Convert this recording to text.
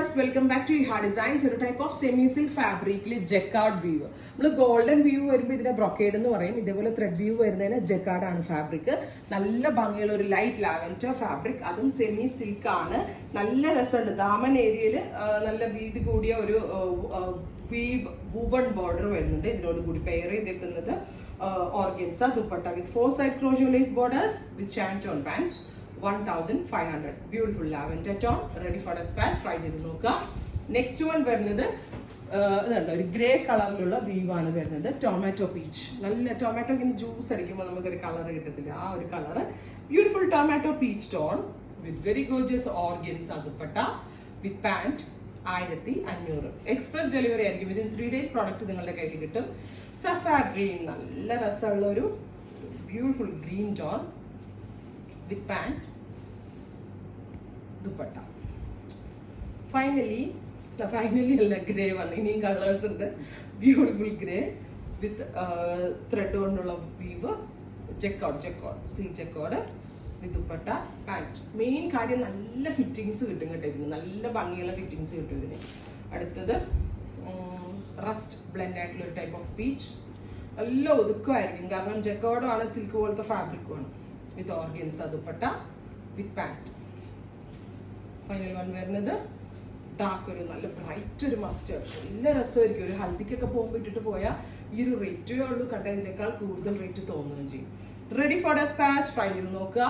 viewers, welcome back to Iha Designs. ഒരു type of semi silk ഫാബ്രിക്കിൽ jacquard view. നമ്മൾ golden view വരുമ്പോൾ ഇതിനെ ബ്രൊക്കേഡ് എന്ന് പറയും. ഇതേപോലെ ത്രെഡ് വ്യൂ വരുന്നതിന് ജക്കാർഡ് ആണ് ഫാബ്രിക്. നല്ല ഭംഗിയുള്ള ഒരു ലൈറ്റ് ലാവൻഡർ ഫാബ്രിക്, അതും സെമി സിൽക്ക് ആണ്. നല്ല രസമുണ്ട്. ദാമൻ ഏരിയയിൽ നല്ല വീതി കൂടിയ ഒരു വൂവൺ ബോർഡർ വരുന്നുണ്ട്. ഇതിനോട് കൂടി പെയർ ചെയ്തേക്കുന്നത് organza dupatta with 4 side closure lace borders with shanton pants. 1500. Beautiful lavender tone, ready for dispatch. Try ചെയ്ത് നോക്കുക. നെക്സ്റ്റ് വൺ വരുന്നത് ഇതുണ്ട്, ഒരു ഗ്രേ കളറിലുള്ള വീവ് ആണ് വരുന്നത്. ടൊമാറ്റോ പീച്ച്, നല്ല ടൊമാറ്റോ ഇങ്ങനെ ജ്യൂസ് അടിക്കുമ്പോൾ നമുക്കൊരു കളർ കിട്ടത്തില്ല, ആ ഒരു colour. Beautiful tomato peach tone with very gorgeous organza dupatta with pant. 1500. Express delivery ആയിരിക്കും. വിതിൻ 3 days പ്രോഡക്റ്റ് നിങ്ങളുടെ കയ്യിൽ കിട്ടും. സഫാർ ഗ്രീൻ, നല്ല രസമുള്ള ഒരു beautiful green tone with pant, dupatta. Finally അല്ല, ഗ്രേ വന്നു. ഇനിയും കളേഴ്സ് ഉണ്ട്. ബ്യൂട്ടിഫുൾ ഗ്രേ വിത്ത് ത്രെഡ് കൊണ്ടുള്ള വീവ്, ചെക്കോഡ് സിൽക്ക് ചെക്കോഡ് വിത്ത് ദുപ്പട്ട പാന്റ്. മെയിൻ കാര്യം നല്ല ഫിറ്റിങ്സ് കിട്ടും കേട്ടോ ഇതിന്, നല്ല ഭംഗിയുള്ള ഫിറ്റിങ്സ് കിട്ടും ഇതിന്. അടുത്തത് റസ്റ്റ് ബ്ലെൻഡ് ആയിട്ടുള്ള ഒരു ടൈപ്പ് ഓഫ് പീച്ച്. നല്ല ഒതുക്കമായിരിക്കും, കാരണം ജക്കോഡും ആണ്, സിൽക്ക് പോലത്തെ ഫാബ്രിക്കും ആണ്. വിത്ത് ഓർഗൻസ ദുപ്പട്ട വിത്ത് പാന്റ്. ഫൈനൽ വൺ വരുന്നത് ഡാർക്ക്, ഒരു നല്ല ബ്രൈറ്റ് ഒരു മസ്റ്റേർഡ്. നല്ല രസമായിരിക്കും. ഒരു ഹൽദിക്കൊക്കെ പോകുമ്പോൾ ഇട്ടിട്ട് പോയാൽ ഈ ഒരു റേറ്റേ ഉള്ളൂ, കണ്ടതിനേക്കാൾ കൂടുതൽ റേറ്റ് തോന്നുകയും ചെയ്യും. Ready for dispatch. ട്രൈ ചെയ്ത് നോക്കുക.